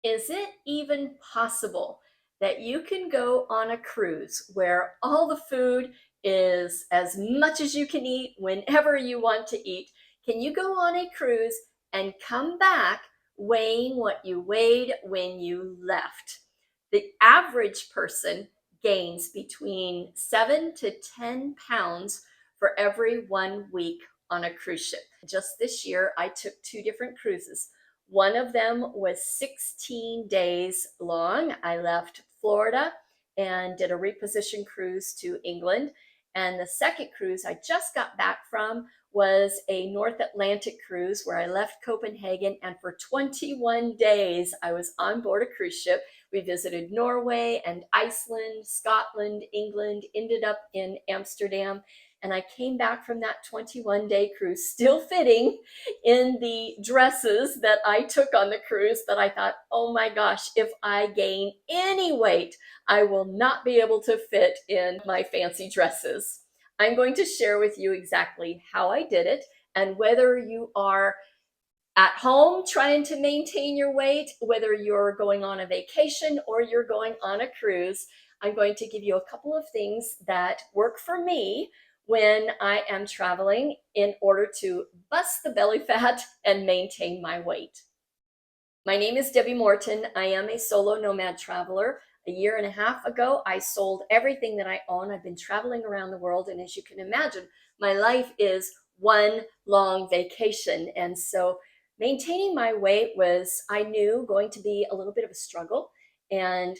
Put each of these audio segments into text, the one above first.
Is it even possible that you can go on a cruise where all the food is as much as you can eat whenever you want to eat? Can you go on a cruise and come back weighing what you weighed when you left? The average person gains between 7 to 10 pounds for every 1 week on a cruise ship. Just this year, I took 2 different cruises. One of them was 16 days long. I left Florida and did a reposition cruise to England. And the second cruise I just got back from was a North Atlantic cruise where I left Copenhagen, and for 21 days I was on board a cruise ship. We visited Norway and Iceland, Scotland, England, ended up in Amsterdam, and I came back from that 21-day cruise still fitting in the dresses that I took on the cruise. But I thought, oh my gosh, if I gain any weight, I will not be able to fit in my fancy dresses. I'm going to share with you exactly how I did it, and whether you are at home trying to maintain your weight, whether you're going on a vacation or you're going on a cruise, I'm going to give you a couple of things that work for me when I am traveling in order to bust the belly fat and maintain my weight. My name is Debbie Morton. I am a solo nomad traveler. A year and a half ago, I sold everything that I own. I've been traveling around the world, and as you can imagine, my life is one long vacation. And so maintaining my weight was, I knew, going to be a little bit of a struggle. And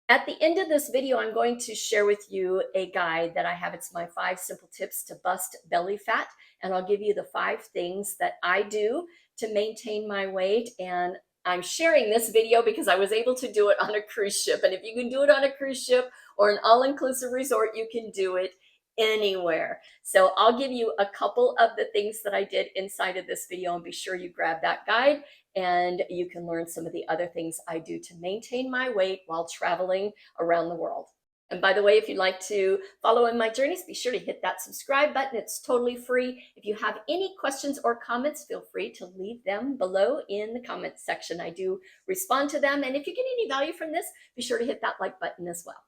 at the end of this video, I'm going to share with you a guide that I have. It's my 5 simple tips to bust belly fat. And I'll give you the 5 things that I do to maintain my weight. And I'm sharing this video because I was able to do it on a cruise ship. And if you can do it on a cruise ship or an all-inclusive resort, you can do it anywhere. So I'll give you a couple of the things that I did inside of this video, and be sure you grab that guide and you can learn some of the other things I do to maintain my weight while traveling around the world. And by the way, if you'd like to follow in my journeys, be sure to hit that subscribe button. It's totally free. If you have any questions or comments, feel free to leave them below in the comments section. I do respond to them. And if you get any value from this, be sure to hit that like button as well.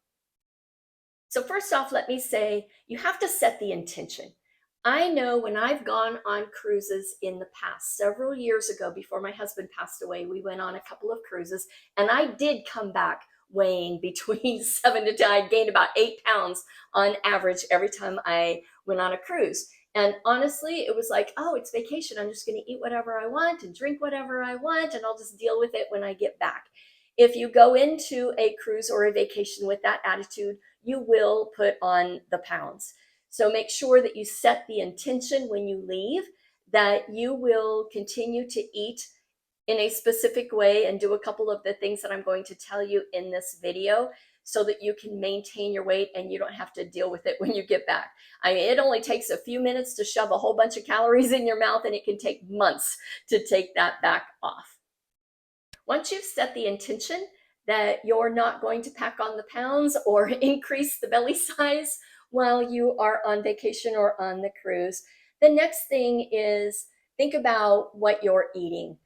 So first off, let me say, you have to set the intention. I know when I've gone on cruises in the past, several years ago before my husband passed away, we went on a couple of cruises, and I did come back weighing between 7 to 10. I gained about 8 pounds on average every time I went on a cruise. And honestly, it was like, oh, it's vacation. I'm just going to eat whatever I want and drink whatever I want, and I'll just deal with it when I get back. If you go into a cruise or a vacation with that attitude, you will put on the pounds. So make sure that you set the intention when you leave that you will continue to eat in a specific way and do a couple of the things that I'm going to tell you in this video, so that you can maintain your weight and you don't have to deal with it when you get back. I mean, it only takes a few minutes to shove a whole bunch of calories in your mouth, and it can take months to take that back off. Once you've set the intention that you're not going to pack on the pounds or increase the belly size while you are on vacation or on the cruise, the next thing is think about what you're eating.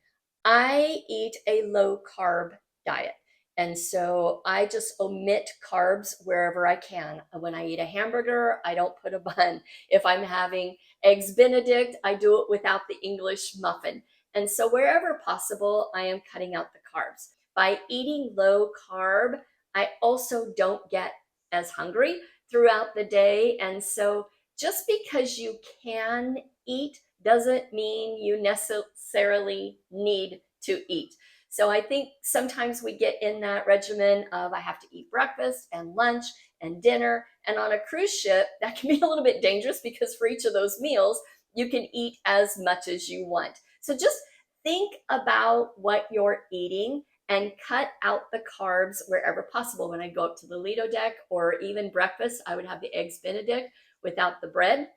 I eat a low carb diet. And so I just omit carbs wherever I can. When I eat a hamburger, I don't put a bun. If I'm having eggs Benedict, I do it without the English muffin. And so wherever possible, I am cutting out the carbs. By eating low carb, I also don't get as hungry throughout the day. And so just because you can eat doesn't mean you necessarily need to eat. So I think sometimes we get in that regimen of I have to eat breakfast and lunch and dinner. And on a cruise ship, that can be a little bit dangerous because for each of those meals, you can eat as much as you want. So just think about what you're eating and cut out the carbs wherever possible. When I go up to the Lido deck or even breakfast, I would have the eggs Benedict without the bread.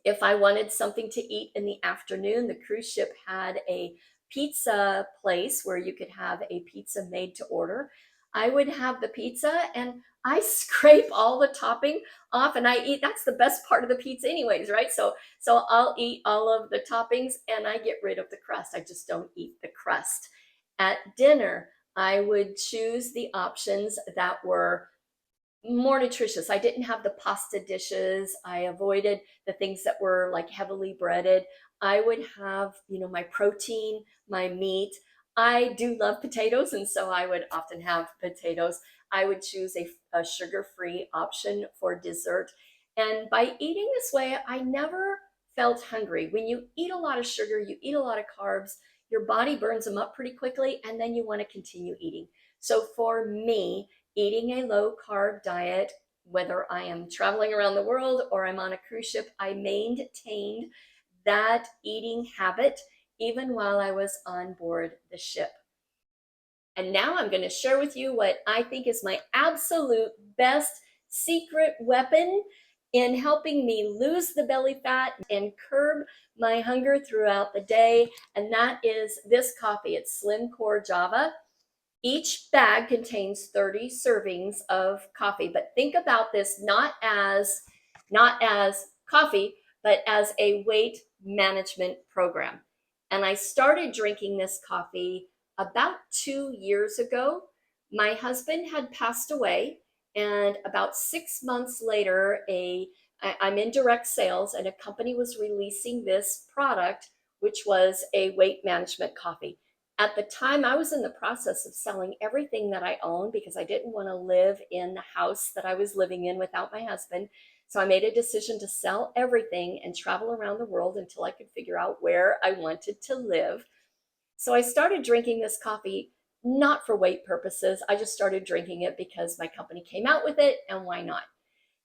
If I wanted something to eat in the afternoon, the cruise ship had a pizza place where you could have a pizza made to order. I would have the pizza and I scrape all the topping off and I eat. That's the best part of the pizza anyways, right? So I'll eat all of the toppings and I get rid of the crust. I just don't eat the crust. At dinner, I would choose the options that were more nutritious. I didn't have the pasta dishes. I avoided the things that were like heavily breaded. I would have, my protein, my meat. I do love potatoes, and so I would often have potatoes. I would choose a sugar-free option for dessert. And by eating this way, I never felt hungry. When you eat a lot of sugar, you eat a lot of carbs, your body burns them up pretty quickly, and then you want to continue eating. So for me, eating a low carb diet, whether I am traveling around the world or I'm on a cruise ship, I maintained that eating habit even while I was on board the ship. And now I'm going to share with you what I think is my absolute best secret weapon in helping me lose the belly fat and curb my hunger throughout the day. And that is this coffee. It's SlimCore Java. Each bag contains 30 servings of coffee, but think about this not as coffee, but as a weight management program. And I started drinking this coffee about 2 years ago. My husband had passed away, and about 6 months later, I'm in direct sales, and a company was releasing this product, which was a weight management coffee. At the time, I was in the process of selling everything that I owned because I didn't want to live in the house that I was living in without my husband. So I made a decision to sell everything and travel around the world until I could figure out where I wanted to live. So I started drinking this coffee not for weight purposes. I just started drinking it because my company came out with it, and why not?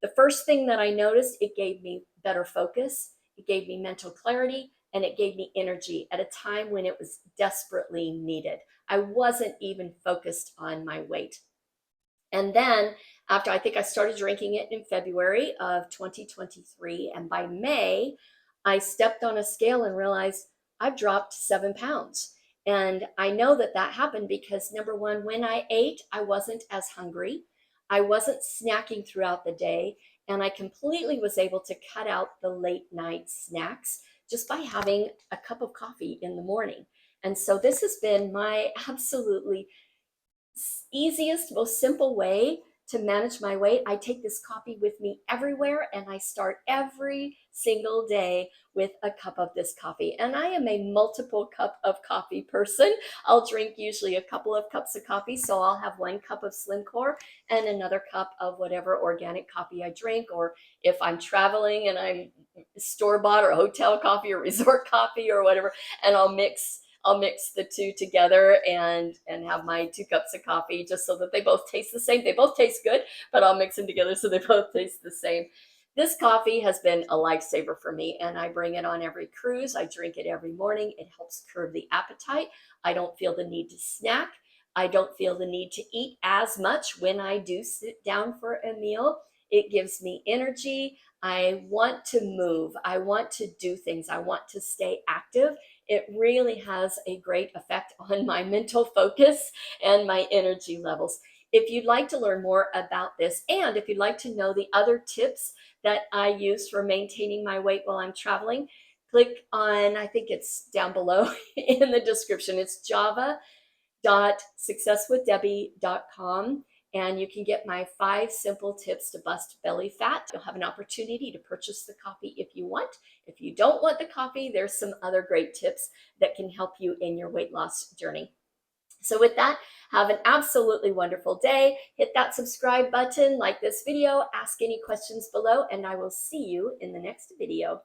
The first thing that I noticed, it gave me better focus, it gave me mental clarity, and it gave me energy at a time when it was desperately needed. I wasn't even focused on my weight. And then after, I think I started drinking it in February of 2023, and by May, I stepped on a scale and realized I've dropped 7 pounds. And I know that that happened because number one, when I ate, I wasn't as hungry. I wasn't snacking throughout the day. And I completely was able to cut out the late night snacks just by having a cup of coffee in the morning. And so this has been my absolutely easiest, most simple way to manage my weight. I take this coffee with me everywhere, and I start every single day with a cup of this coffee. And I am a multiple cup of coffee person. I'll drink usually a couple of cups of coffee. So I'll have 1 cup of SlimCore and another cup of whatever organic coffee I drink. Or if I'm traveling and I'm store-bought or hotel coffee or resort coffee or whatever, and I'll mix the two together and have my 2 cups of coffee just so that they both taste the same. They both taste good, but I'll mix them together so they both taste the same. This coffee has been a lifesaver for me, and I bring it on every cruise. I drink it every morning. It helps curb the appetite. I don't feel the need to snack. I don't feel the need to eat as much when I do sit down for a meal. It gives me energy. I want to move. I want to do things. I want to stay active. It really has a great effect on my mental focus and my energy levels. If you'd like to learn more about this, and if you'd like to know the other tips that I use for maintaining my weight while I'm traveling, click on, I think it's down below in the description. It's java.successwithdebbie.com. And you can get my 5 simple tips to bust belly fat. You'll have an opportunity to purchase the coffee if you want. If you don't want the coffee, there's some other great tips that can help you in your weight loss journey. So with that, have an absolutely wonderful day. Hit that subscribe button, like this video, ask any questions below, and I will see you in the next video.